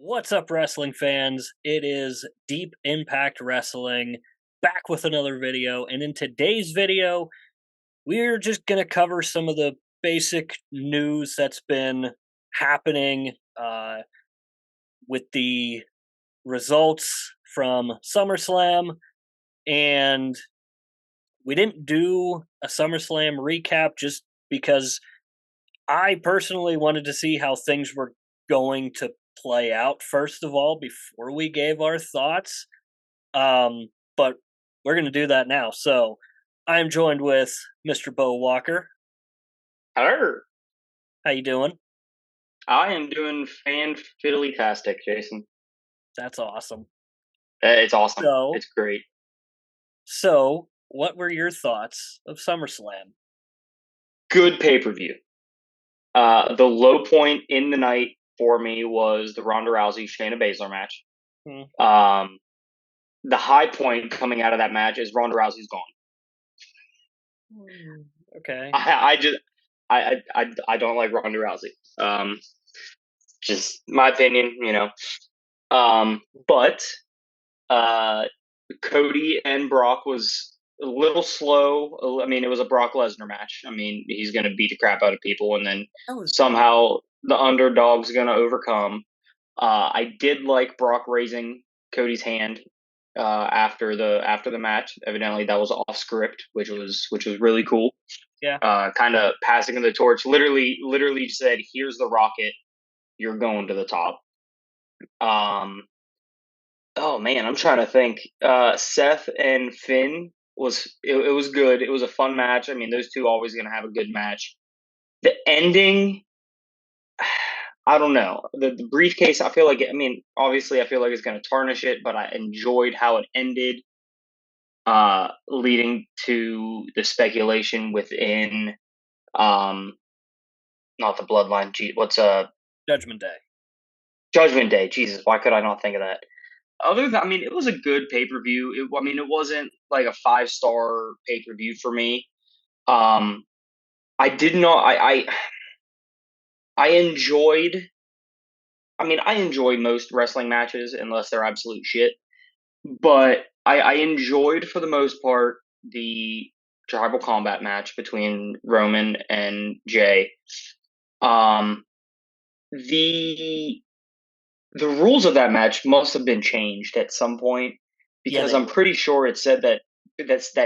What's up, wrestling fans? It is Deep Impact Wrestling back with another video. And in today's video, we're just going to cover some of the basic news that's been happening with the results from Summerslam. And we didn't do a Summerslam recap just because I personally wanted to see how things were going to play out first of all before we gave our thoughts. But we're going to do that now. So I'm joined with Mr. Bo Walker. Hello. How you doing? I am doing fan-fiddly-tastic, Jason. That's awesome. It's awesome. So, It's great. So what were your thoughts of SummerSlam? Good pay-per-view. The low point in the night for me was the Ronda Rousey Shayna Baszler match. The high point coming out of that match is Ronda Rousey's gone. Okay. I don't like Ronda Rousey. Just my opinion, But Cody and Brock was a little slow. I mean, it was a Brock Lesnar match. I mean, he's going to beat the crap out of people, and then somehow the underdog's going to overcome. I did like Brock raising Cody's hand after the match. Evidently, that was off script, which was really cool. Yeah. Kind of passing the torch. Literally said, "Here's the rocket. You're going to the top." Oh man, I'm trying to think. Seth and Finn it was good. It was a fun match. I mean, those two always going to have a good match. The ending, I don't know. The briefcase, I feel like. I mean, obviously, I feel like it's going to tarnish it, but I enjoyed how it ended, leading to the speculation within, not the Bloodline. What's Judgment Day? Judgment Day. Jesus, why could I not think of that? Other than, I mean, it was a good pay-per-view. I mean, it wasn't like a 5-star pay-per-view for me. I did not. I enjoyed. I mean, I enjoy most wrestling matches unless they're absolute shit. But I enjoyed for the most part the tribal combat match between Roman and Jey. The The rules of that match must have been changed at some point because I'm pretty sure it said that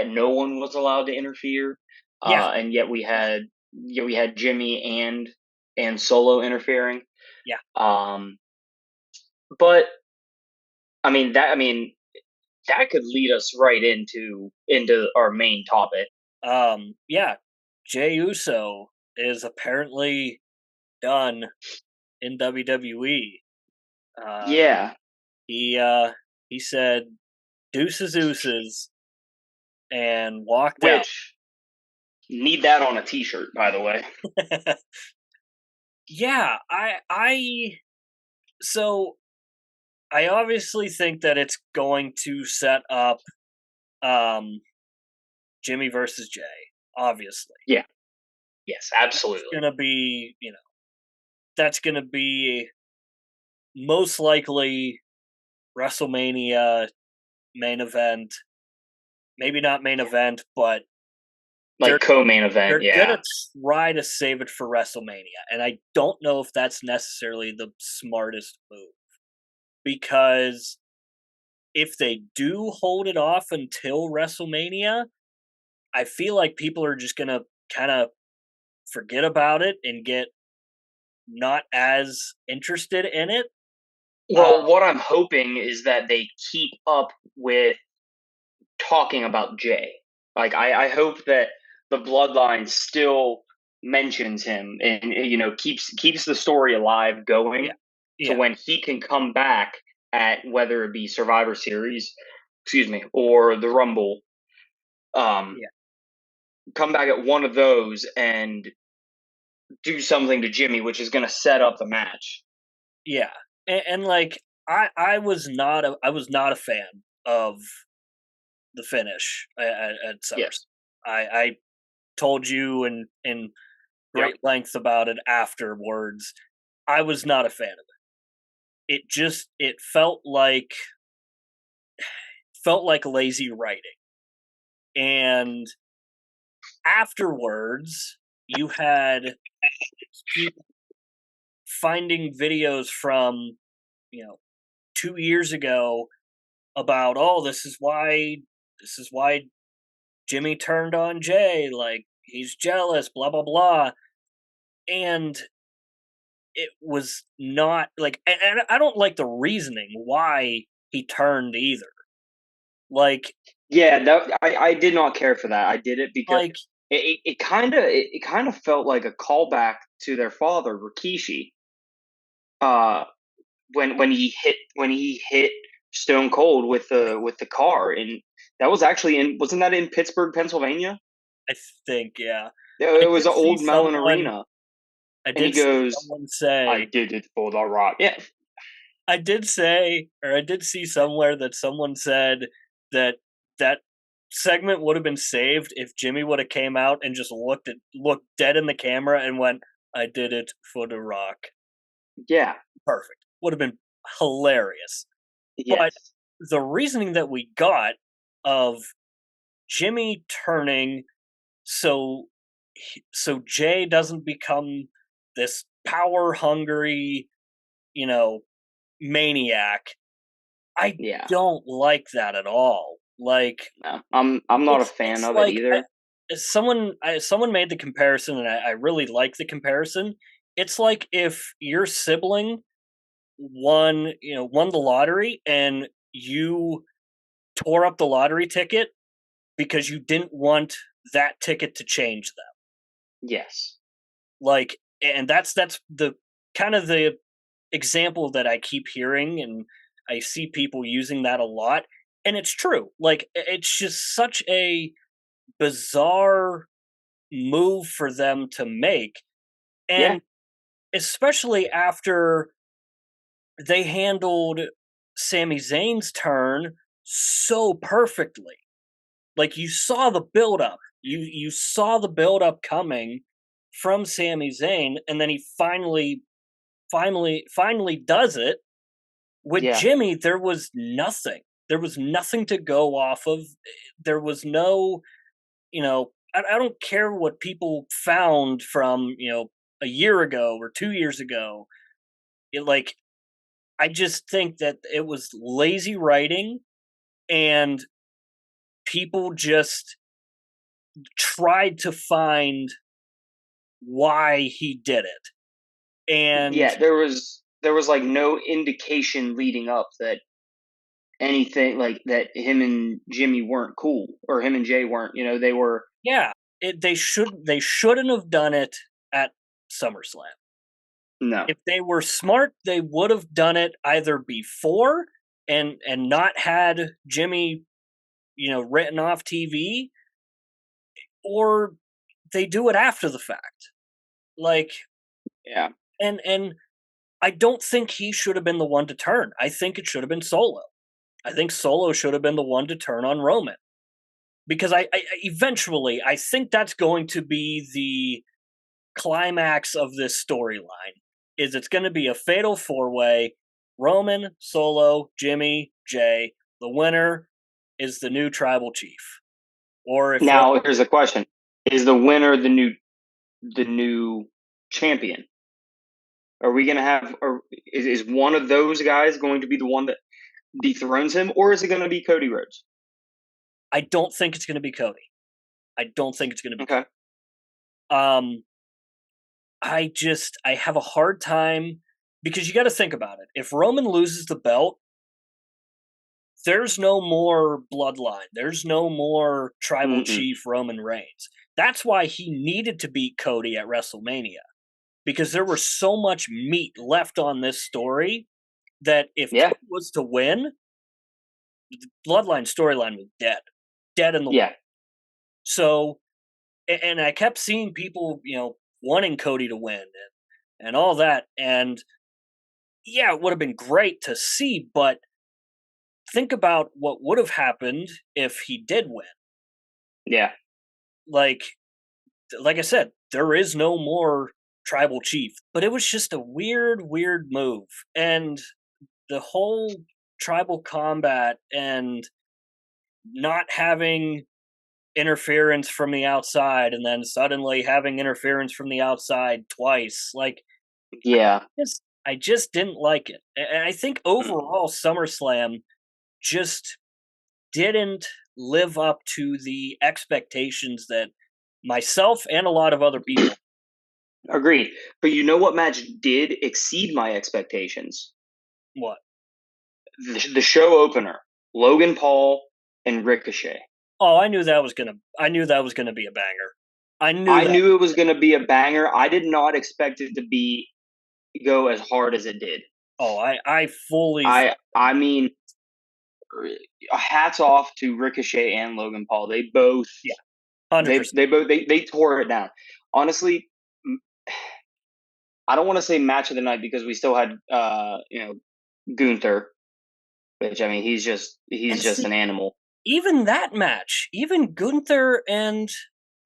no one was allowed to interfere. Yeah. And yet we had Jimmy and Solo interfering. Yeah. But I mean that could lead us right into our main topic. Yeah. Jey Uso is apparently done in WWE. Yeah. He said deuces ooses and walked out. Which need that on a t-shirt, by the way. Yeah, so I obviously think that it's going to set up Jimmy versus Jey, obviously. Yeah. Yes, absolutely. It's gonna be, that's gonna be most likely WrestleMania main event. Maybe not main event, but like co-main event. They're gonna try to save it for WrestleMania, and I don't know if that's necessarily the smartest move, because if they do hold it off until WrestleMania, I feel like people are just gonna kind of forget about it and get not as interested in it. Well, what I'm hoping is that they keep up with talking about Jey. Like, I hope that the Bloodline still mentions him and keeps the story alive going to when he can come back at whether it be Survivor Series, or the Rumble. Come back at one of those and do something to Jimmy, which is going to set up the match. Yeah, and like I was not a fan of the finish at SummerSlam. Yes. I told you in great length about it afterwards. I was not a fan of it. it felt like lazy writing. And afterwards, you had people finding videos from, you know, 2 years ago about, oh, this is why Jimmy turned on Jay, like he's jealous, blah blah blah. And it was not like, and I don't like the reasoning why he turned either. Like Yeah, I did not care for that. I did it because like it kind of felt like a callback to their father, Rikishi. Uh, when he hit Stone Cold with the car, and that was actually in wasn't that in Pittsburgh, Pennsylvania? I think, yeah. I It was did an see old Mellon someone Arena, I and he did see goes, someone "I say did it for the rock." Yeah, I did see somewhere that someone said that that segment would have been saved if Jimmy would have came out and just looked dead in the camera and went, "I did it for the Rock." yeah, Perfect. Would have been hilarious. But yes, the reasoning that we got of Jimmy turning so so Jay doesn't become this power hungry, you know, maniac. I yeah. don't like that at all. Like No, I'm not a fan it's of it like either. someone made the comparison, and I really like the comparison. It's like if your sibling won the lottery, and you tore up the lottery ticket because you didn't want that ticket to change them. Yes, Like, and that's the kind of the example that I keep hearing, and I see people using that a lot, and it's true. Like, it's just such a bizarre move for them to make, yeah, and especially after they handled Sami Zayn's turn so perfectly. Like, you saw the build up. You saw the build up coming from Sami Zayn, and then he finally does it. With yeah, Jimmy, there was nothing. There was nothing to go off of. There was no, I don't care what people found from, a year ago or 2 years ago. Like, I just think that it was lazy writing, and people just tried to find why he did it. And yeah. There was like no indication leading up that anything like that him and Jimmy weren't cool or him and Jay weren't. You know, they were yeah, they shouldn't have done it at SummerSlam. no, If they were smart, they would have done it either before and not had Jimmy, written off TV, or they do it after the fact. Like, yeah, and I don't think he should have been the one to turn. I think it should have been Solo. I think Solo should have been the one to turn on Roman, because I eventually I think that's going to be the climax of this storyline. Is it's going to be a fatal four-way: Roman, Solo, Jimmy, Jay. The winner is the new tribal chief. Or if Now Roman, here's the question: is the winner the new champion? Are we gonna have or is one of those guys going to be the one that dethrones him, or is it going to be Cody Rhodes? I don't think it's going to be Cody. I don't think it's going to be Okay. Cody. Um, I have a hard time, because you got to think about it. If Roman loses the belt, there's no more bloodline. There's no more tribal Mm-mm. chief Roman Reigns. That's why he needed to beat Cody at WrestleMania, because there was so much meat left on this story that if Yeah. Cody was to win, the bloodline storyline was dead in the water. Yeah. So, and I kept seeing people, wanting Cody to win and all that, and yeah, it would have been great to see, but think about what would have happened if he did win. Yeah. Like like I said, there is no more tribal chief, but it was just a weird move. And the whole tribal combat and not having interference from the outside and then suddenly having interference from the outside twice. Like Yeah. I just didn't like it. And I think Mm. overall SummerSlam just didn't live up to the expectations that myself and a lot of other people. Agreed. But you know what match did exceed my expectations? What? The show opener, Logan Paul and Ricochet. Oh, I knew that was gonna be a banger. I knew I that. knew it was going to be a banger. I did not expect it to be go as hard as it did. Oh, I fully I mean, hats off to Ricochet and Logan Paul. They both yeah, 100%. they tore it down. Honestly, I don't want to say match of the night because we still had Gunther, which I mean he's And just see, an animal. even that match, even Gunther and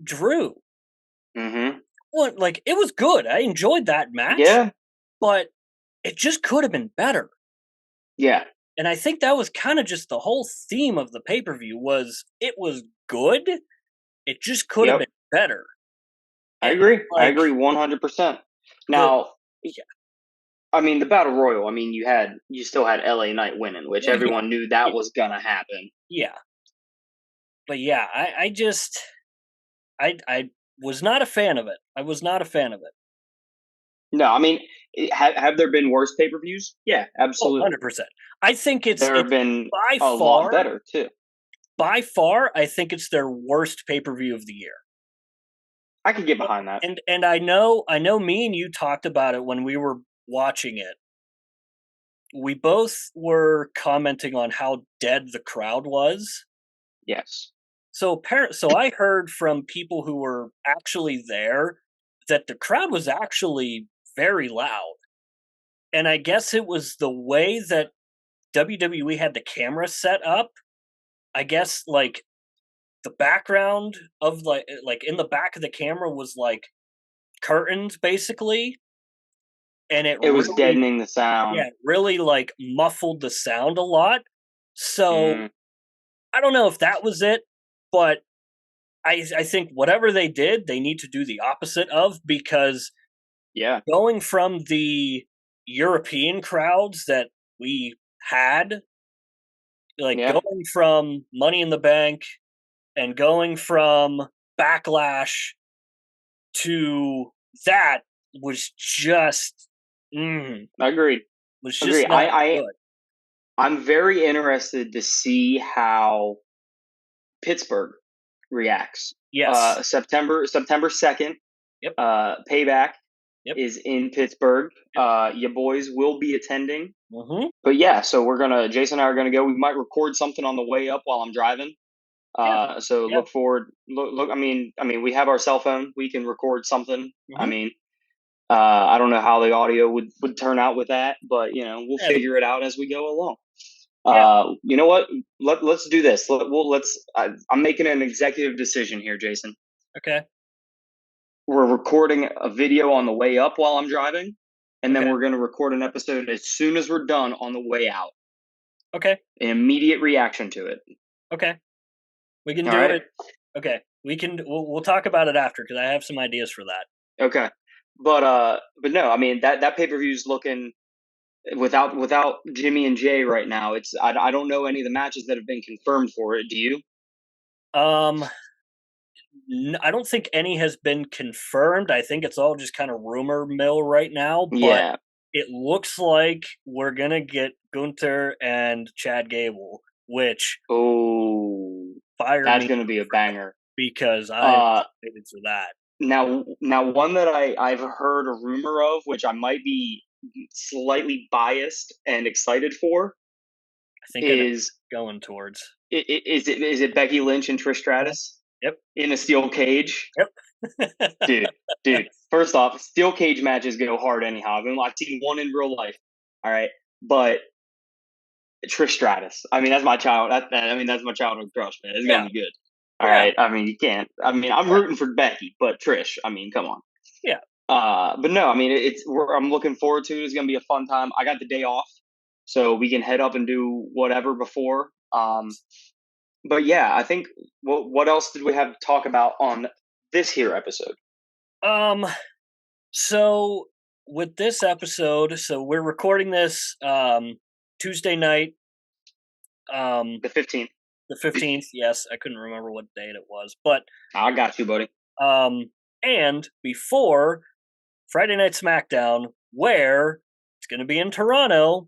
Drew, Hmm. what like it was good. I enjoyed that match, Yeah, but it just could have been better. yeah, And I think that was kind of just the whole theme of the pay-per-view was it was good, it just could have yep. been better. I And agree. I like agree 100%. the Now, yeah, I mean, the battle royal. I mean, you still had LA Knight winning, which well, yeah, everyone knew yeah, that was gonna happen. yeah. But yeah, I just I was not a fan of it. I was not a fan of it. No, I mean, have there been worse pay per views? Yeah, Oh, absolutely. 100%. I think There have it's been by a lot far better too. I think it's their worst pay-per-view of the year. I could get behind that. And I know me and you talked about it when we were watching it. We both were commenting on how dead the crowd was. Yes. So I heard from people who were actually there that the crowd was actually very loud. And I guess it was the way that WWE had the camera set up. I guess like the background of like in the back of the camera was like curtains basically, and it It was really deadening the sound. really like muffled the sound a lot. So Mm, I don't know if that was it, but I think whatever they did, they need to do the opposite of, because yeah. going from the European crowds that we had, like Yeah. going from Money in the Bank and going from Backlash to that was just Agreed. was Agree. just not good. I'm very interested to see how Pittsburgh reacts. Yes. September 2nd, Yep. Payback Yep. is in Pittsburgh. Yep. You boys will be attending. Mhm. But yeah, so Jason and I are gonna go. We might record something on the way up while I'm driving. Yeah. So Yeah. look forward. Look. I mean, we have our cell phone. We can record something. I Mhm. mean, I don't know how the audio would turn out with that, but we'll Yeah, it'll be figure it out as we go along. yeah. You know what? Let's do this. I'm making an executive decision here, Jason. Okay. We're recording a video on the way up while I'm driving, and then Okay. we're going to record an episode as soon as we're done on the way out. Okay. An immediate reaction to it. Okay. We can All do right. it. Okay. We'll talk about it after because I have some ideas for that. Okay. But no, I mean that pay per view is looking without Jimmy and Jay right now. I don't know any of the matches that have been confirmed for it. Do you? Um I don't think any has been confirmed. I think it's all just kind of rumor mill right now, but Yeah. it looks like we're going to get Gunther and Chad Gable, which Oh, fire that's me going to be a banger. because I'm Uh, excited for that. now, one that I've heard a rumor of, which I might be slightly biased and excited for, I think I know is going towards. is it Becky Lynch and Trish Uh-huh. Stratus Yep. in a steel cage? Yep. Dude, dude. First off, steel cage matches go hard anyhow. I've seen one in real life. All right, but Trish Stratus. I mean, that's my child. I mean, that's my childhood crush, man. It's gonna Yeah. be good. All Yeah. right. I mean, you can't. I mean, I'm Yeah. rooting for Becky, but Trish. I mean, come on. Yeah. But no, I mean, I'm looking forward to it. It's gonna be a fun time. I got the day off, so we can head up and do whatever before. But yeah, I think what else did we have to talk about on this here episode? Um, so with this episode, so we're recording this Tuesday night, um The 15th. the 15th. Yes, I couldn't remember what date it was, but I got you, buddy. um and before Friday Night Smackdown, where it's going to be in Toronto,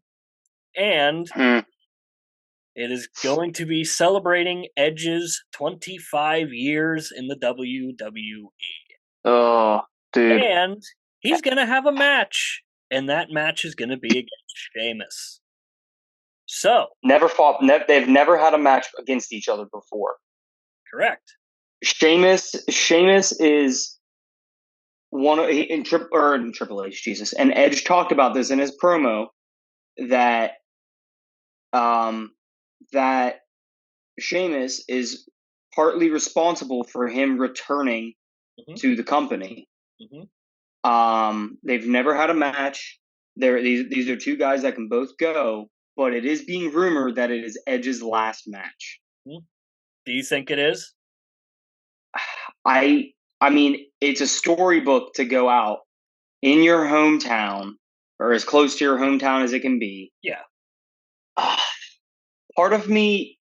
and Hmm. it is going to be celebrating Edge's 25 years in the WWE. Oh, dude. And he's going to have a match, and that match is going to be against Sheamus. So, Never fought. They've never had a match against each other before. correct. Sheamus is one of in Triple H, Jesus, and Edge talked about this in his promo that um that Sheamus is partly responsible for him returning Hmm. to the company. Hmm. They've never had a match. These are two guys that can both go, but it is being rumored that it is Edge's last match. Do you think it is? I I mean, it's a storybook to go out in your hometown or as close to your hometown as it can be. Yeah. Uh, Part of me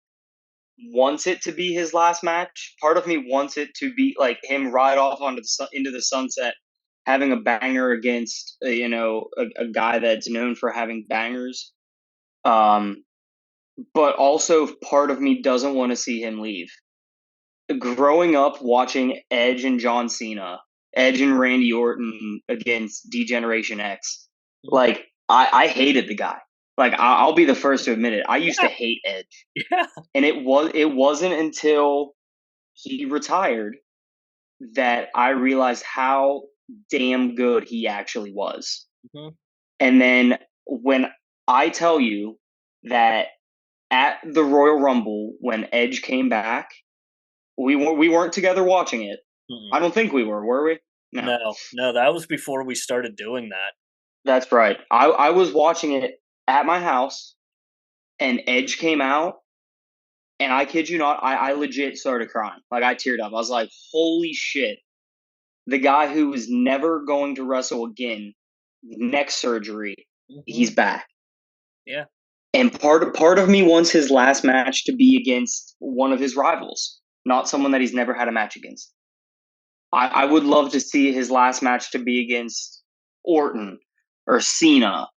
wants it to be his last match. Part of me wants it to be like him ride off into the sunset, having a banger against a guy that's known for having bangers. Um, but also part of me doesn't want to see him leave. Growing up watching Edge and John Cena, Edge and Randy Orton against D-Generation X, Mhm. like I hated the guy. Like I'll be the first to admit it. I used to Yeah. hate Edge, Yeah. and it wasn't until he retired that I realized how damn good he actually was. Hmm. And then when I tell you that at the Royal Rumble when Edge came back, we weren't together watching it. Mm-mm. I don't think we were we? No. No, no, that was before we started doing that. That's right. I was watching it at my house and Edge came out and I kid you not, I legit started crying. Like I teared up. I was like, holy shit. The guy who was never going to wrestle again, neck surgery, Hmm. he's back. Yeah. And part of me wants his last match to be against one of his rivals, not someone that he's never had a match against. I would love to see his last match to be against Orton or Cena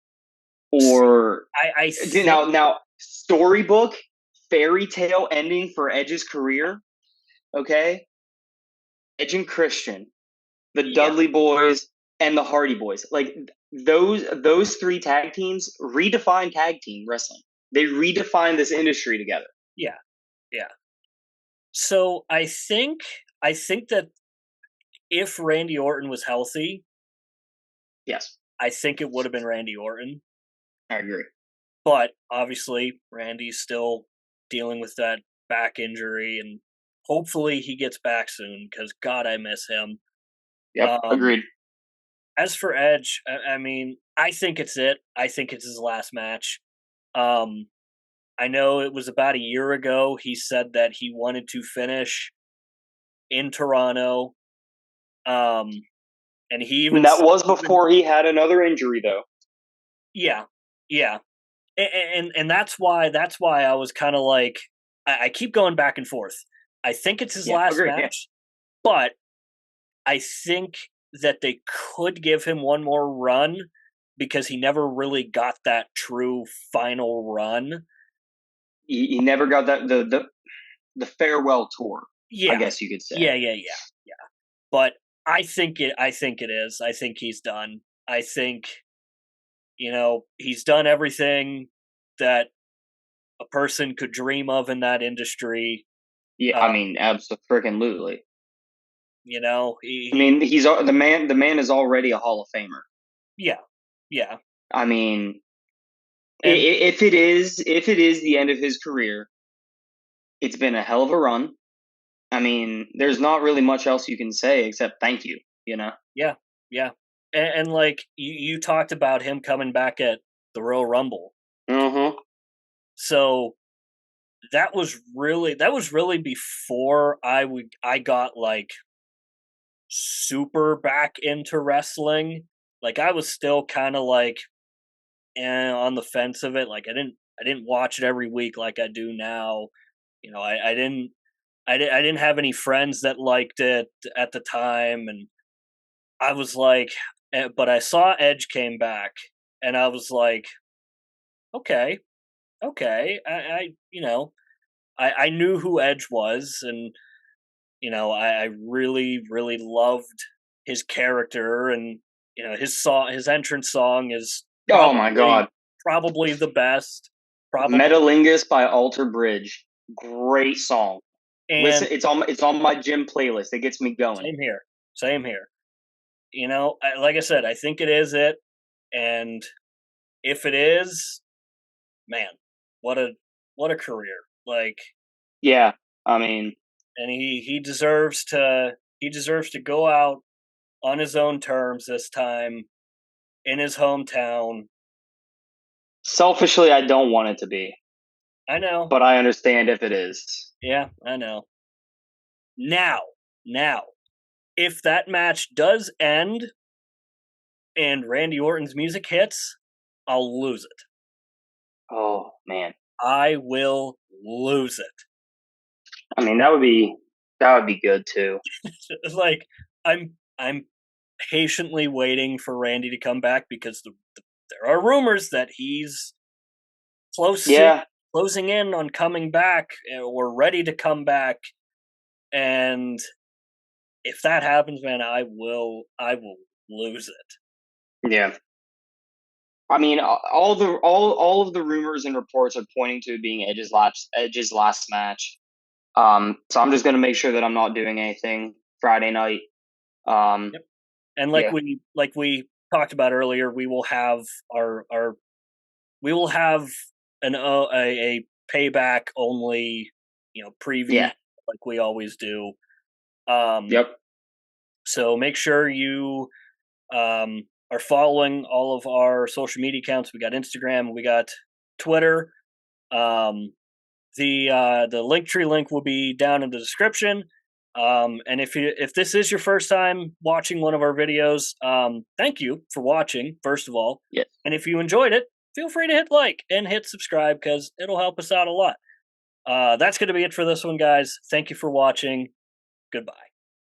See, or I think. now storybook fairy tale ending for Edge's career. Okay, Edge and Christian, the Yeah. Dudley Boys, and the Hardy Boys. Like those three tag teams redefine tag team wrestling. They redefine this industry together. Yeah. Yeah. So I think that if Randy Orton was healthy, Yes, I think it would have been Randy Orton. I agree. But obviously, Randy's still dealing with that back injury, and hopefully he gets back soon because God, I miss him. Yep, Um, agreed. as for Edge, I mean, I think it's it. I think it's his last match. Um, I know it was about a year ago he said that he wanted to finish in Toronto. Um, and he even And that was before he had another injury, though. yeah, yeah, and that's why I was kind of like I keep going back and forth. I think it's his Yeah, last agreed. Yeah, match, but I think that they could give him one more run because he never really got that true final run. he never got the farewell tour. I Yeah, guess you could say. yeah. But I think it is. I think he's done. I think he's done everything that a person could dream of in that industry. Yeah, Uh, I mean, absolutely. I he mean, he's the man. The man is already a Hall of Famer. yeah, yeah. I mean, And if it is the end of his career, it's been a hell of a run. I mean, there's not really much else you can say except thank you. You know. yeah, yeah. And like you talked about him coming back at the Royal Rumble. Mm-hmm. So that was really before I got like super back into wrestling. Like I was still kind of like on the fence of it. Like I didn't watch it every week like I do now. I didn't have any friends that liked it at the time, and I was like, but I saw Edge came back, and I was like, okay, okay, I knew who Edge was, and I really really loved his character, and his entrance song is Oh my probably God. probably the best, probably, Metalingus by Alter Bridge. Great song. and Listen, it's on my gym playlist. It gets me going. same here, same here. Like I said, I think it is it, and if it is, man, what a what a career! Like, Yeah. I mean, and he deserves to go out on his own terms this time in his hometown. selfishly, I don't want it to be, I know, but I understand if it is. yeah, I know. Now, if that match does end and Randy Orton's music hits, I'll lose it. Oh man. I will lose it. I mean, that would be good too. It's like I'm patiently waiting for Randy to come back because there are rumors that he's close in, Yeah. closing in on coming back or ready to come back. And if that happens, man, I will lose it. Yeah. I mean, all of the rumors and reports are pointing to it being Edge's last match. So I'm just gonna make sure that I'm not doing anything Friday night. Um, Yep. And yeah, like we talked about earlier, our we will have a payback only preview yeah, like we always do. Um, yep, so make sure you are following all of our social media accounts. We got Instagram, we got Twitter. Um, the Linktree link will be down in the description. And if this is your first time watching one of our videos, thank you for watching first of all. yeah. And if you enjoyed it, feel free to hit like and hit subscribe because it'll help us out a lot. That's going to be it for this one, guys. Thank you for watching. Goodbye.